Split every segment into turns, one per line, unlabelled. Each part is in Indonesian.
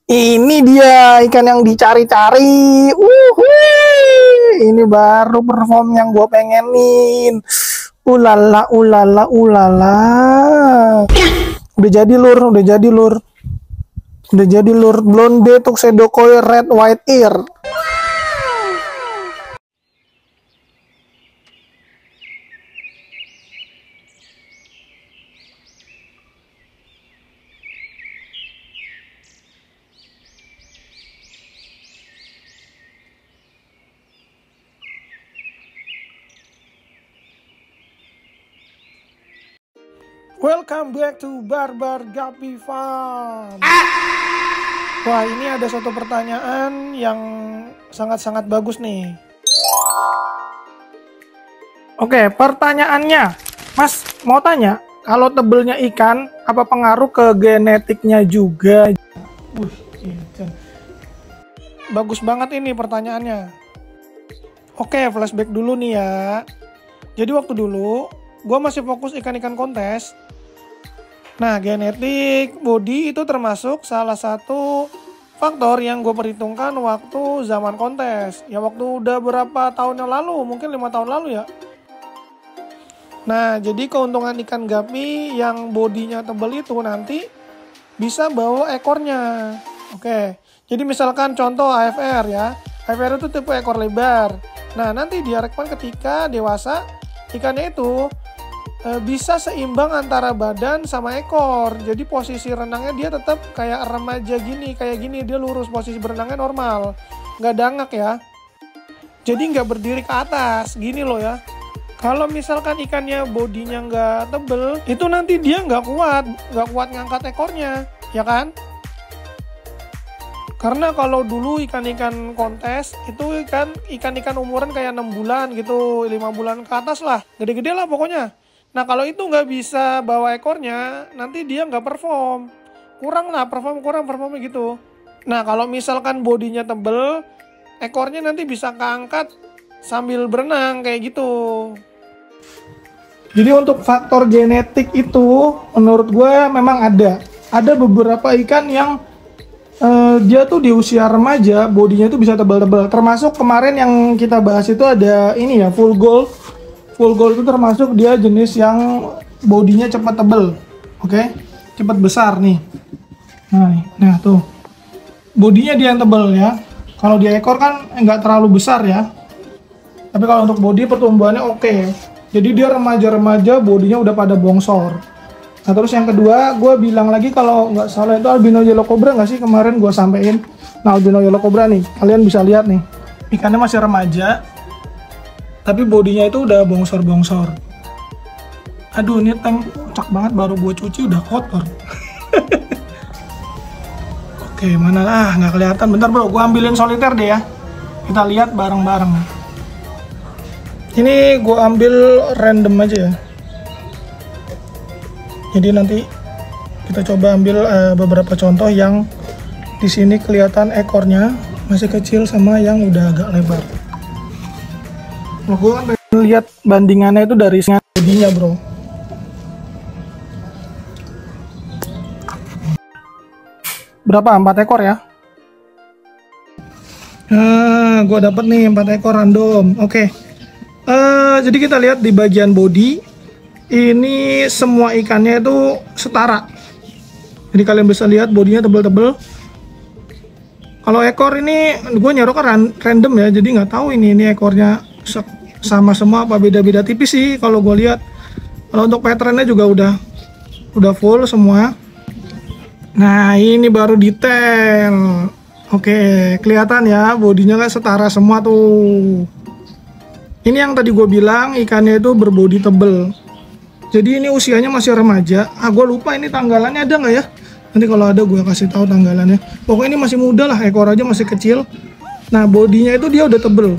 Ini dia ikan yang dicari-cari. Ini baru perform yang gue pengenin. Ulala, ulala, ulala. Udah jadi lur, udah jadi lur. Udah jadi lur. Blonde tuxedo koi red white ear. Welcome back to Barbar Guppy Farm. Wah, ini ada satu pertanyaan yang sangat-sangat bagus nih. Oke, pertanyaannya, Mas mau tanya, kalau tebelnya ikan, apa pengaruh ke genetiknya juga? Bagus banget ini pertanyaannya. Oke, flashback dulu nih ya. Jadi waktu dulu, gue masih fokus ikan-ikan kontes. Nah, genetik body itu termasuk salah satu faktor yang gue perhitungkan waktu zaman kontes. Ya waktu udah berapa tahun yang lalu, mungkin 5 tahun lalu ya. Nah, jadi keuntungan ikan guppy yang bodinya tebal itu nanti bisa bawa ekornya. Oke, jadi misalkan contoh AFR ya. AFR itu tipe ekor lebar. Nah, nanti diharapkan ketika dewasa, ikannya itu bisa seimbang antara badan sama ekor. Jadi posisi renangnya dia tetap kayak remaja gini, kayak gini, dia lurus, posisi berenangnya normal, nggak dangak ya. Jadi nggak berdiri ke atas, gini loh ya. Kalau misalkan ikannya bodinya nggak tebel, itu nanti dia nggak kuat ngangkat ekornya, ya kan? Karena kalau dulu ikan-ikan kontes itu ikan-ikan umuran kayak 6 bulan gitu, 5 bulan ke atas lah, gede-gede lah pokoknya. Nah kalau itu nggak bisa bawa ekornya, nanti dia nggak perform. Kurang performnya gitu. Nah kalau misalkan bodinya tebel, ekornya nanti bisa keangkat sambil berenang kayak gitu. Jadi untuk faktor genetik itu, menurut gue memang ada. Ada beberapa ikan yang dia tuh di usia remaja, bodinya tuh bisa tebal-tebal. Termasuk kemarin yang kita bahas itu ada ini ya, full gold. Full gold itu termasuk dia jenis yang bodinya cepat tebel, oke, cepat besar nih. Nah tuh, bodinya dia yang tebel ya. Kalau dia ekor kan nggak terlalu besar ya. Tapi kalau untuk bodi pertumbuhannya oke. Jadi dia remaja-remaja, bodinya udah pada bongsor. Nah terus yang kedua, gue bilang lagi kalau nggak salah itu albino yellow cobra nggak sih kemarin gue sampein. Nah albino yellow cobra nih, kalian bisa lihat nih, ikannya masih remaja. Tapi bodinya itu udah bongsor-bongsor. Aduh, ini tank kocak banget, baru gue cuci udah kotor. Oke, mana lah, nggak kelihatan. Bentar bro, gue ambilin soliter deh ya. Kita lihat bareng-bareng. Ini gue ambil random aja ya. Jadi nanti kita coba ambil beberapa contoh yang di sini kelihatan ekornya masih kecil sama yang udah agak lebar. Nah, gue kan pengen lihat bandingannya itu dari bodinya bro. Berapa? 4 ekor ya? Nah, gue dapet nih 4 ekor random. Oke. Jadi kita lihat di bagian body, ini semua ikannya itu setara. Jadi kalian bisa lihat bodinya tebel-tebel. Kalau ekor ini gue nyeroknya random ya, jadi nggak tahu ini ekornya sama semua apa beda-beda tipis sih kalau gue lihat. Kalau untuk patternnya juga udah full semua. Nah ini baru detail. Oke, kelihatan ya bodinya kan setara semua tuh. Ini yang tadi gue bilang ikannya itu berbodi tebel. Jadi ini usianya masih remaja. Gue lupa ini tanggalannya ada nggak ya? Nanti kalau ada gue kasih tahu tanggalannya. Pokoknya ini masih muda lah, ekor aja masih kecil. Nah bodinya itu dia udah tebel.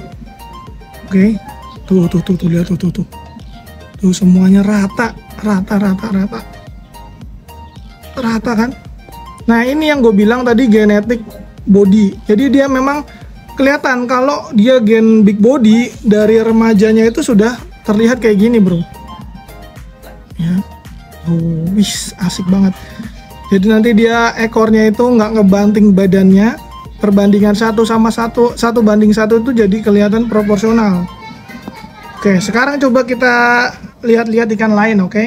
Oke, tuh lihat tuh. Tuh semuanya rata kan? Nah ini yang gue bilang tadi genetik body. Jadi dia memang kelihatan kalau dia gen big body dari remajanya itu sudah terlihat kayak gini bro. Ya, asik banget. Jadi nanti dia ekornya itu nggak ngebanting badannya, perbandingan 1:1 itu jadi kelihatan proporsional. Oke, sekarang coba kita lihat-lihat ikan lain, oke?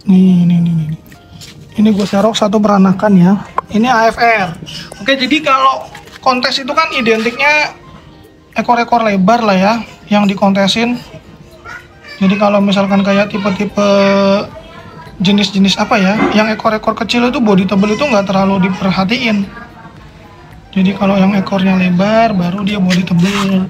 Nih. Ini gue serok satu peranakan ya. Ini AFR. Oke, jadi kalau kontes itu kan identiknya ekor-ekor lebar lah ya, yang dikontesin. Jadi kalau misalkan kayak tipe-tipe jenis-jenis apa ya, yang ekor-ekor kecil itu body tebel itu nggak terlalu diperhatiin. Jadi kalau yang ekornya lebar baru dia body tebel.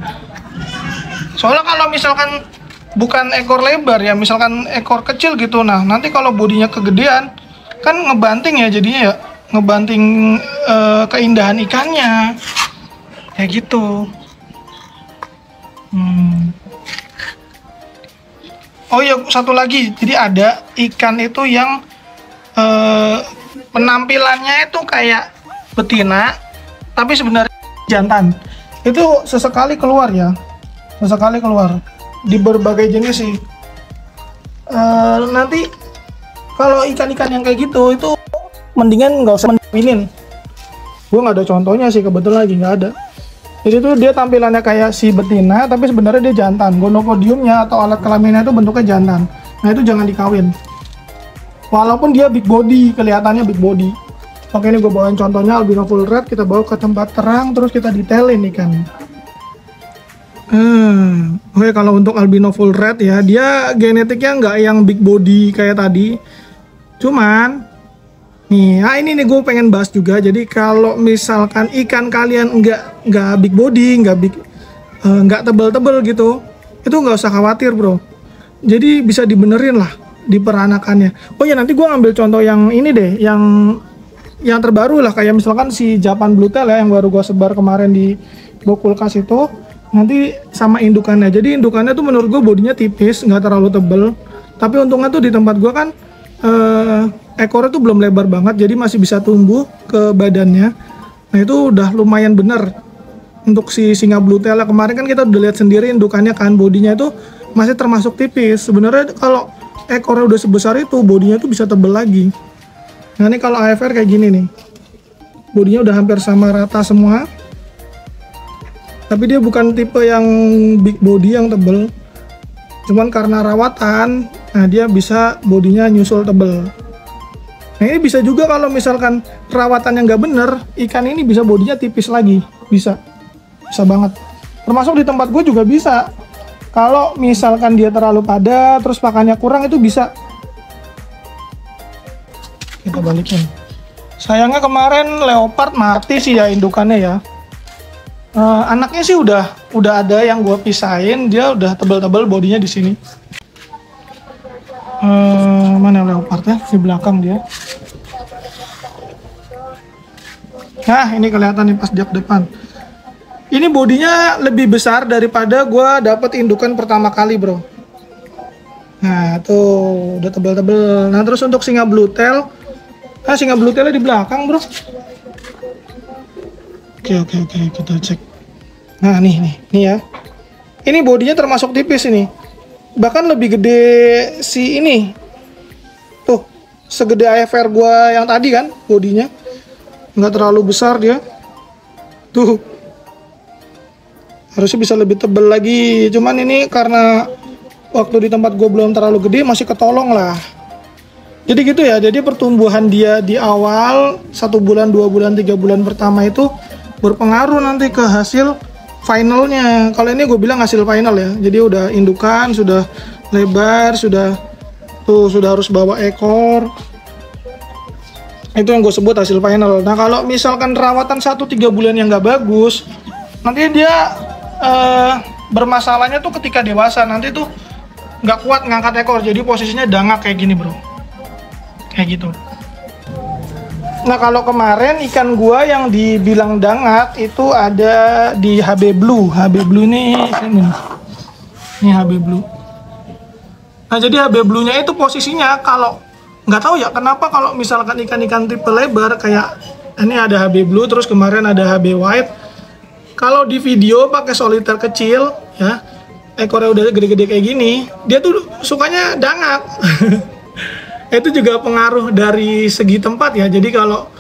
Soalnya kalau misalkan bukan ekor lebar ya, misalkan ekor kecil gitu, nah nanti kalau bodinya kegedean kan ngebanting ya, jadinya ya ngebanting keindahan ikannya kayak gitu. Oh iya, satu lagi, jadi ada ikan itu yang penampilannya itu kayak betina, tapi sebenarnya jantan. Itu sesekali keluar ya, sesekali keluar di berbagai jenis sih. Nanti kalau ikan-ikan yang kayak gitu itu mendingan nggak usah mendingin. Gue nggak ada contohnya sih, kebetulan lagi nggak ada. Jadi itu dia tampilannya kayak si betina, tapi sebenarnya dia jantan. Gonopodiumnya atau alat kelaminnya itu bentuknya jantan. Nah itu jangan dikawin. Walaupun dia big body, kelihatannya big body. Oke, ini gue bawain contohnya albino full red. Kita bawa ke tempat terang, terus kita detailin ikan. Oke, kalau untuk albino full red ya, dia genetiknya nggak yang big body kayak tadi. Cuman nih, ini nih gue pengen bahas juga. Jadi kalau misalkan ikan kalian nggak big body, nggak tebel-tebel gitu, itu nggak usah khawatir bro. Jadi bisa dibenerin lah di peranakannya. Oh ya, nanti gue ngambil contoh yang ini deh, yang terbaru lah, kayak misalkan si Japan Blue Tail ya, yang baru gue sebar kemarin di Bokulkas itu. Nanti sama indukannya. Jadi indukannya tuh menurut gue bodinya tipis, nggak terlalu tebel. Tapi untungnya tuh di tempat gue kan ekornya tuh belum lebar banget, jadi masih bisa tumbuh ke badannya. Nah itu udah lumayan bener untuk si singa blue tail. Kemarin kan kita udah lihat sendiri indukannya kan, bodinya itu masih termasuk tipis. Sebenarnya kalau ekornya udah sebesar itu, bodinya tuh bisa tebel lagi. Nah ini kalau AFR kayak gini nih, bodinya udah hampir sama rata semua, tapi dia bukan tipe yang big body yang tebel. Cuman karena rawatan, nah dia bisa bodinya nyusul tebel. Nah ini bisa juga kalau misalkan perawatannya nggak bener, ikan ini bisa bodinya tipis lagi, bisa banget. Termasuk di tempat gue juga bisa. Kalau misalkan dia terlalu padat, terus pakannya kurang, itu bisa. Kita balikin. Sayangnya kemarin leopard mati sih ya indukannya ya. Anaknya sih udah ada yang gue pisahin, dia udah tebel-tebel bodinya di sini. Mana leopard ya? Di belakang dia. Nah ini kelihatan nih pas di depan. Ini bodinya lebih besar daripada gue dapet indukan pertama kali bro. Nah tuh udah tebel-tebel. Nah terus untuk singa blue tail, singa blue tailnya di belakang bro. Oke, kita cek. Nah nih ya. Ini bodinya termasuk tipis ini. Bahkan lebih gede si ini. Tuh, segede AFR gua yang tadi kan bodinya. Nggak terlalu besar dia. Tuh. Harusnya bisa lebih tebel lagi. Cuman ini karena waktu di tempat gua belum terlalu gede, masih ketolong lah. Jadi gitu ya. Jadi pertumbuhan dia di awal 1 bulan, 2 bulan, 3 bulan pertama itu berpengaruh nanti ke hasil finalnya. Kalau ini gue bilang hasil final ya. Jadi udah indukan, sudah lebar, sudah harus bawa ekor. Itu yang gue sebut hasil final. Nah kalau misalkan rawatan 1-3 bulan yang nggak bagus, nanti dia bermasalahnya tuh ketika dewasa. Nanti tuh nggak kuat ngangkat ekor. Jadi posisinya dangak kayak gini bro. Kayak gitu. Nah kalau kemarin ikan gua yang dibilang dangak itu ada di HB Blue. HB Blue ini HB Blue. Nah jadi HB Blue nya itu posisinya kalau nggak tahu ya kenapa kalau misalkan ikan-ikan tipe lebar kayak ini ada HB Blue, terus kemarin ada HB White. Kalau di video pakai soliter kecil ya, ekornya udah gede-gede kayak gini, dia tuh sukanya dangak. Itu juga pengaruh dari segi tempat ya. Jadi kalau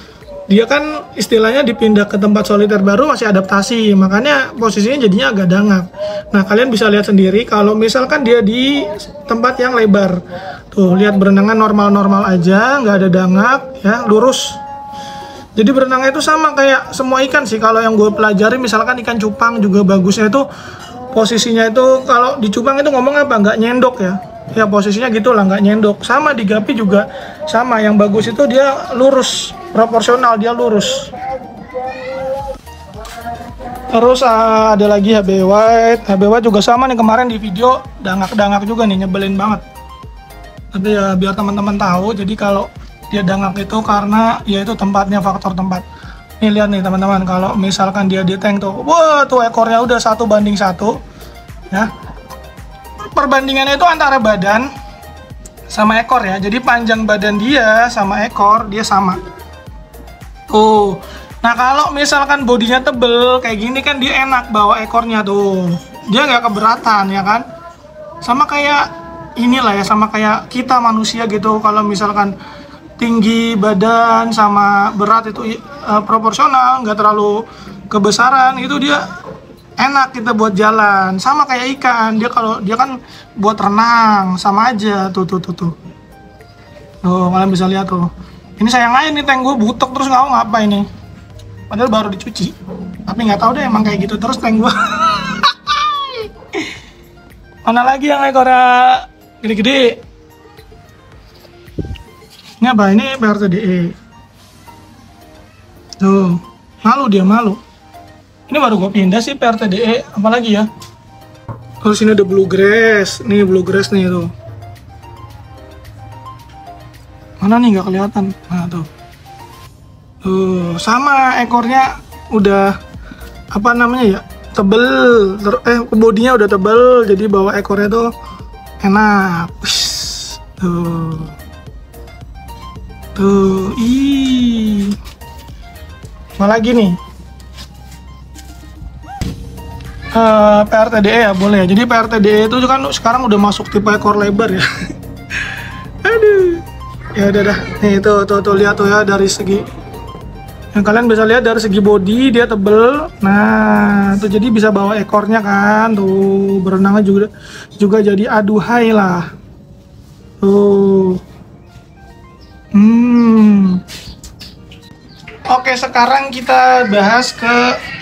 dia kan istilahnya dipindah ke tempat soliter baru masih adaptasi, makanya posisinya jadinya agak dangak. Nah, kalian bisa lihat sendiri kalau misalkan dia di tempat yang lebar. Tuh, lihat berenangan normal-normal aja, nggak ada dangak ya, lurus. Jadi berenangnya itu sama kayak semua ikan sih. Kalau yang gue pelajari misalkan ikan cupang juga bagusnya itu posisinya itu kalau di cupang itu ngomong apa? Nggak nyendok ya. Ya posisinya gitulah, nggak nyendok. Sama di gapi juga sama, yang bagus itu dia lurus, proporsional, dia lurus. Terus ada lagi HB White. HB White juga sama nih, kemarin di video dangak-dangak juga nih, nyebelin banget. Tapi ya biar teman-teman tahu, jadi kalau dia dangak itu karena ya itu tempatnya, faktor tempat. Nih lihat nih teman-teman, kalau misalkan dia di tank tuh, wah tuh ekornya udah 1:1 ya. Perbandingannya itu antara badan sama ekor ya. Jadi panjang badan dia sama ekor dia sama. Tuh. Nah kalau misalkan bodinya tebel kayak gini kan dia enak bawa ekornya tuh. Dia nggak keberatan ya kan. Sama kayak inilah ya, sama kayak kita manusia gitu. Kalau misalkan tinggi badan sama berat itu proporsional, nggak terlalu kebesaran, itu dia enak kita buat jalan. Sama kayak ikan, kalau dia kan buat renang, sama aja tuh. Tuh kalian bisa lihat tuh. Ini sayang aja nih tank gue butek terus nggak ngapa ini. Padahal baru dicuci. Tapi nggak tahu deh emang kayak gitu terus tank gue. Mana lagi yang ekornya gede-gede? Ini apa? Ini PRTDE. Tuh, malu dia, malu. Ini baru gue pindah sih PRTDE, apalagi ya. Terus ini ada bluegrass, nih bluegrass nih tuh. Mana nih nggak kelihatan? Nah tuh. Tuh, sama ekornya udah apa namanya ya? Tebel, bodinya udah tebel, jadi bawa ekornya tuh enak. Wiss. Tuh, apa lagi nih? PRTDE ya boleh ya. Jadi PRTDE itu kan sekarang udah masuk tipe ekor lebar ya. Aduh. Ya udah dah. Nih tuh lihat tuh ya dari segi. Yang kalian bisa lihat dari segi body dia tebel. Nah, tuh jadi bisa bawa ekornya kan. Tuh berenangnya juga jadi aduhai lah. Tuh. Oke, sekarang kita bahas ke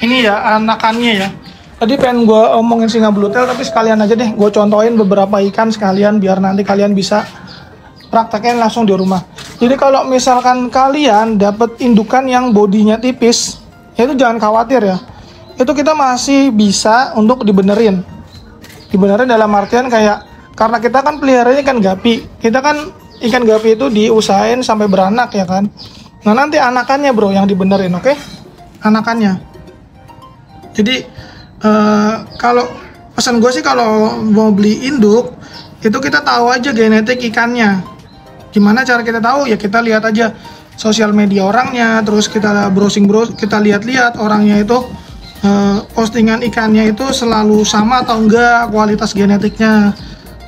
ini ya, anakannya ya. Tadi pengen gue omongin singa bluetail, tapi sekalian aja deh gue contohin beberapa ikan sekalian biar nanti kalian bisa praktekin langsung di rumah. Jadi kalau misalkan kalian dapat indukan yang bodinya tipis, ya itu jangan khawatir ya. Itu kita masih bisa untuk dibenerin. Dibenerin dalam artian kayak, karena kita kan peliharanya ikan gapi. Kita kan ikan gapi itu diusahain sampai beranak ya kan. Nah nanti anakannya bro yang dibenerin, oke? Anakannya. Jadi kalau pesan gue sih kalau mau beli induk itu kita tahu aja genetik ikannya. Gimana cara kita tahu? Ya kita lihat aja sosial media orangnya, terus kita browsing, kita lihat-lihat orangnya itu postingan ikannya itu selalu sama atau enggak kualitas genetiknya.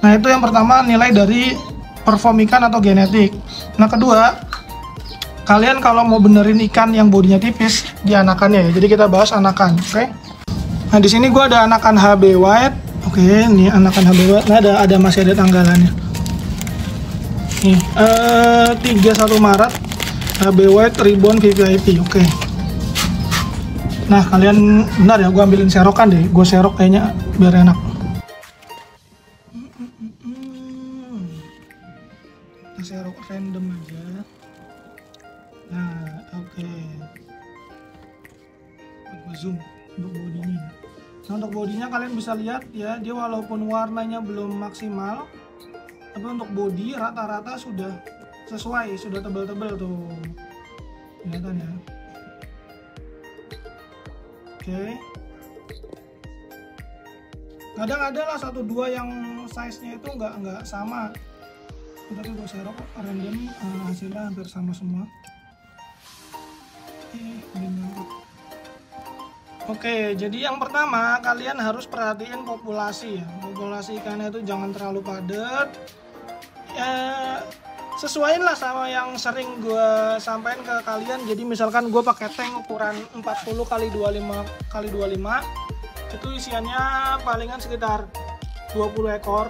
Nah itu yang pertama, nilai dari perform ikan atau genetik. Nah kedua, kalian kalau mau benerin ikan yang bodinya tipis di anakannya ya. Jadi kita bahas anakan, oke? Nah di sini gue ada anakan HB White, oke? Ini anakan HB White. Nah masih ada tanggalannya. Nih 31 Maret HB White Ribbon VVIP, oke? Nah kalian benar ya, gue ambilin serokan deh. Gue serok kayaknya biar enak. Kita serok random aja. Nah, oke. Gue zoom untuk bodinya. Nah, untuk bodinya kalian bisa lihat ya, dia walaupun warnanya belum maksimal, tapi untuk body rata-rata sudah sesuai, sudah tebal-tebal tuh. Kelihatan ya. Oke. Kadang ada lah 1-2 yang size-nya itu nggak sama. Tapi gue serok random, hasilnya hampir sama semua. Oke, jadi yang pertama kalian harus perhatiin populasi ya. Populasi ikannya itu jangan terlalu padat. Ya, sesuaiin lah sama yang sering gue sampaikan ke kalian. Jadi misalkan gue pakai tank ukuran 40 kali 25 kali 25, itu isiannya palingan sekitar 20 ekor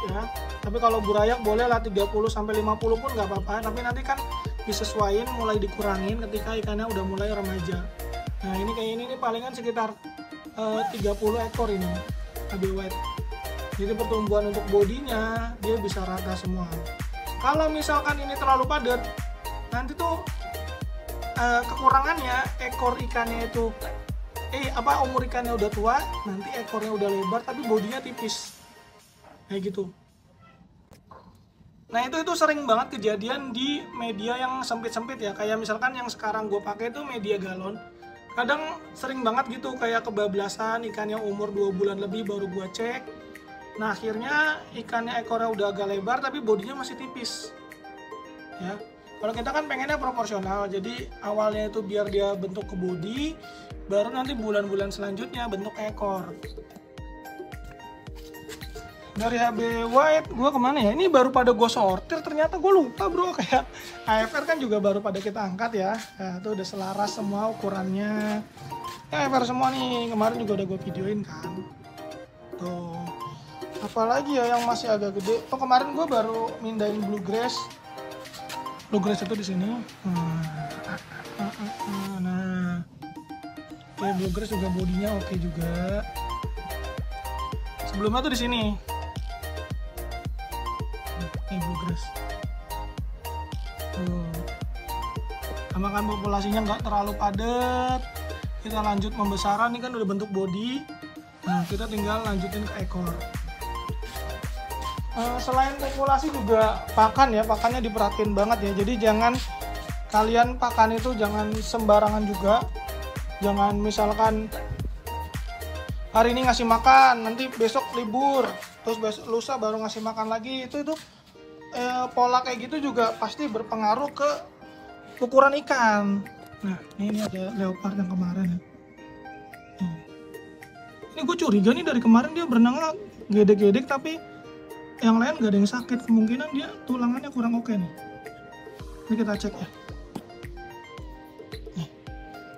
ya. Tapi kalau burayak boleh lah 30 sampai 50 pun nggak apa-apa, tapi nanti kan disesuaiin, mulai dikurangin ketika ikannya udah mulai remaja. Nah ini kayak ini nih palingan sekitar 30 ekor ini cabai white. Jadi pertumbuhan untuk bodinya dia bisa rata semua. Kalau misalkan ini terlalu padat, nanti tuh kekurangannya ekor ikannya itu umur ikannya udah tua, nanti ekornya udah lebar tapi bodinya tipis kayak gitu. Nah itu sering banget kejadian di media yang sempit-sempit ya, kayak misalkan yang sekarang gue pakai itu media galon. Kadang sering banget gitu kayak kebablasan ikan yang umur 2 bulan lebih baru gue cek. Nah akhirnya ikannya ekornya udah agak lebar tapi bodinya masih tipis ya. Kalau kita kan pengennya proporsional, jadi awalnya itu biar dia bentuk ke body, baru nanti bulan-bulan selanjutnya bentuk ekor. Dari HB White gue kemana ya? Ini baru pada gue sortir, ternyata gue lupa bro. Kayak AFR kan juga baru pada kita angkat ya. Nah itu udah selaras semua ukurannya ya, AFR semua nih, kemarin juga udah gue videoin kan. Tuh apalagi ya yang masih agak gede. Oh kemarin gue baru mindahin bluegrass. Bluegrass itu di sini. Nah, oke, bluegrass juga bodinya oke juga. Sebelumnya tuh di sini. Ini bluegrass. Tuh. Sama kan populasinya nggak terlalu padat. Kita lanjut pembesaran, ini kan udah bentuk body. Nah, kita tinggal lanjutin ke ekor. Selain populasi juga pakan ya, pakannya diperhatiin banget ya. Jadi jangan kalian pakan itu jangan sembarangan juga. Jangan misalkan hari ini ngasih makan, nanti besok libur, terus besok lusa baru ngasih makan lagi. Itu pola kayak gitu juga pasti berpengaruh ke ukuran ikan. Nah ini ada leopard yang kemarin ya. Ini gue curiga nih dari kemarin dia berenangnya gedek-gedek tapi yang lain gak ada yang sakit, kemungkinan dia tulangannya kurang oke nih. Ini kita cek ya.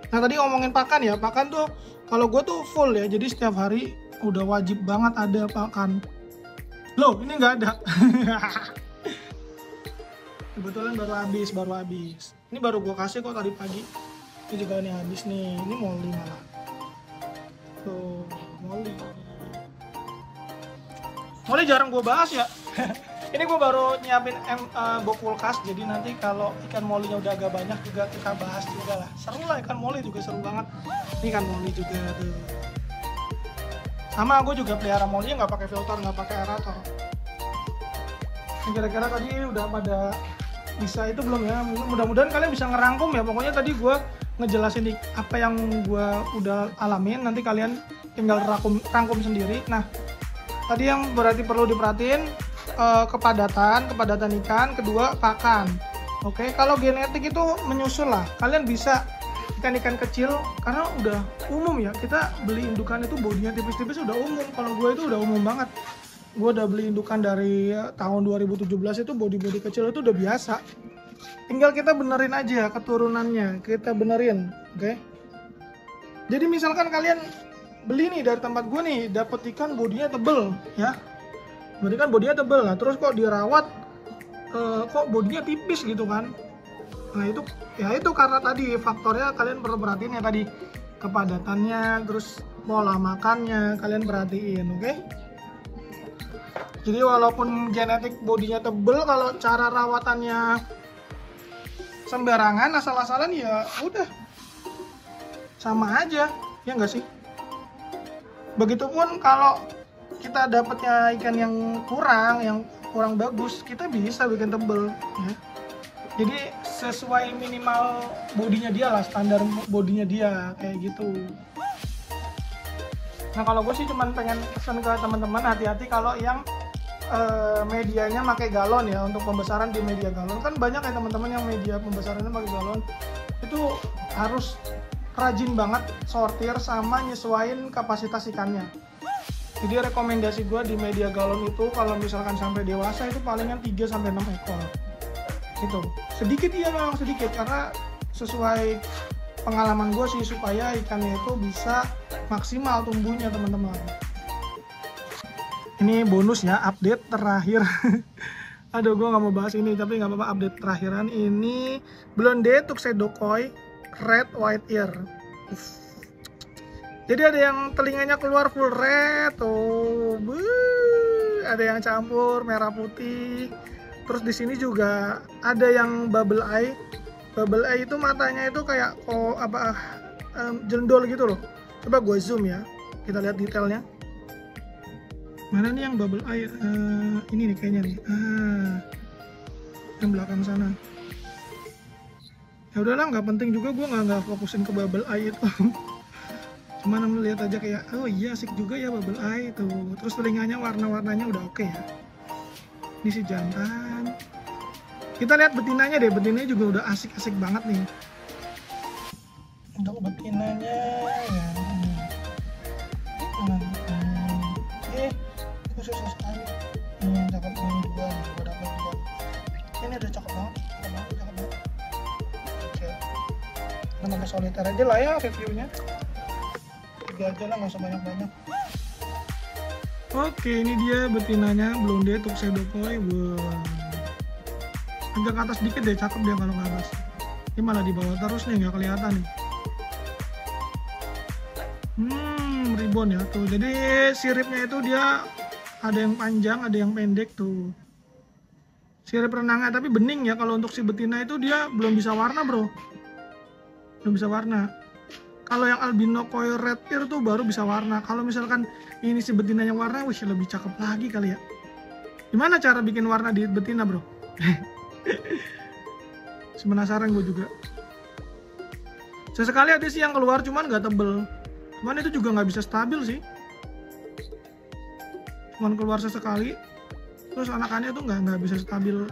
Nah tadi ngomongin pakan ya, pakan tuh kalau gue tuh full ya, jadi setiap hari udah wajib banget ada pakan. Loh ini nggak ada. Kebetulan baru habis. Ini baru gue kasih kok tadi pagi. Ini juga nih habis nih, ini molly malah. Tuh molly. Molly jarang gue bahas ya. Ini gue baru nyiapin box kulkas, jadi nanti kalau ikan mollynya udah agak banyak juga kita bahas juga lah. Seru lah, ikan molly juga seru banget. Ini ikan molly juga tuh. Sama gue juga pelihara molly nggak pakai filter, nggak pakai aerator. Kira-kira tadi udah pada bisa itu belum ya? Mudah-mudahan kalian bisa ngerangkum ya. Pokoknya tadi gue ngejelasin apa yang gue udah alamin, nanti kalian tinggal rangkum sendiri. Nah tadi yang berarti perlu diperhatiin kepadatan ikan, kedua pakan. Oke, kalau genetik itu menyusul lah. Kalian bisa ikan-ikan kecil karena udah umum ya. Kita beli indukan itu bodinya tipis-tipis udah umum. Kalau gue itu udah umum banget. Gue udah beli indukan dari tahun 2017 itu body kecil itu udah biasa. Tinggal kita benerin aja keturunannya, kita benerin, oke? Jadi misalkan kalian beli nih dari tempat gue nih, dapet ikan bodinya tebel ya, berarti kan bodinya tebel lah, terus kok dirawat kok bodinya tipis gitu kan. Nah itu karena tadi faktornya kalian perlu perhatiin ya, tadi kepadatannya, terus pola makannya kalian perhatiin, oke? Jadi walaupun genetik bodinya tebel, kalau cara rawatannya sembarangan, asal-asalan ya udah sama aja, ya enggak sih? Begitupun kalau kita dapatnya ikan yang kurang bagus, kita bisa bikin tebel ya. Jadi sesuai minimal bodinya dia lah, standar bodinya dia kayak gitu. Nah kalau gue sih cuman pengen pesan ke teman-teman, hati-hati kalau yang medianya pakai galon ya, untuk pembesaran di media galon. Kan banyak ya teman-teman yang media pembesarannya pakai galon. Itu harus rajin banget sortir sama nyesuaiin kapasitas ikannya. Jadi rekomendasi gue di media galon itu kalau misalkan sampai dewasa itu palingan 3-6 ekor. Itu sedikit, iya memang sedikit, karena sesuai pengalaman gue sih, supaya ikannya itu bisa maksimal tumbuhnya teman-teman. Ini bonus ya, update terakhir. Aduh, gue nggak mau bahas ini, tapi nggak apa-apa, update terakhiran. Ini Blonde Tuxedo Koi Red White Ear. Jadi ada yang telinganya keluar full red tuh, ada yang campur merah putih. Terus di sini juga ada yang bubble eye. Bubble eye itu matanya itu kayak jendol gitu loh. Coba gue zoom ya, kita lihat detailnya. Mana nih yang bubble eye? Ini nih kayaknya nih. Yang belakang sana. Ya udahlah, nggak penting juga, gue nggak fokusin ke bubble eye itu. Cuman melihat aja kayak, oh iya asik juga ya bubble eye itu. Terus telinganya warna-warnanya udah oke ya. Ini si jantan. Kita lihat betinanya deh, betinanya juga udah asik-asik banget nih. Untuk betinanya ya. Itu susah sekali. Cakep ini juga, gue dapat juga. Ini udah cakep banget, cakep banget. Oke. Kita pakai soliter aja lah ya reviewnya. 3 aja lah, nggak usah banyak-banyak. Oke, ini dia betinanya Blonde Tuxedo Koi. Agak ke atas dikit deh, cakep dia kalau ke atas. Ini malah di bawah terus nih, nggak kelihatan nih. Ribbon ya tuh. Jadi siripnya itu dia ada yang panjang, ada yang pendek tuh. Sirip renangnya tapi bening ya. Kalau untuk si betina itu dia belum bisa warna bro. Belum bisa warna. Kalau yang albino koi red ear tuh baru bisa warna. Kalau misalkan ini si betina yang warna, wih lebih cakep lagi kali ya. Gimana cara bikin warna di betina bro? Penasaran gue juga. Sesekali ada sih yang keluar, cuman nggak tebel. Cuman itu juga nggak bisa stabil sih. Cuman keluar sesekali, terus anakannya tuh nggak bisa stabil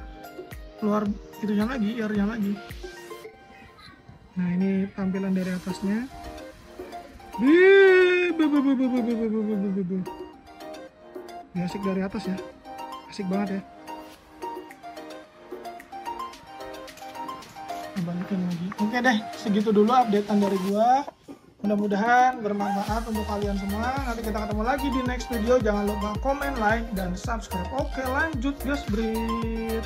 keluar itunya lagi, earnya lagi. Nah ini tampilan dari atasnya. Ini asik dari atas ya, asik banget ya. Balikin lagi. Oke deh, segitu dulu updatean dari gua. Mudah-mudahan bermanfaat untuk kalian semua. Nanti kita ketemu lagi di next video. Jangan lupa komen, like, dan subscribe. Oke, lanjut guys, Brit.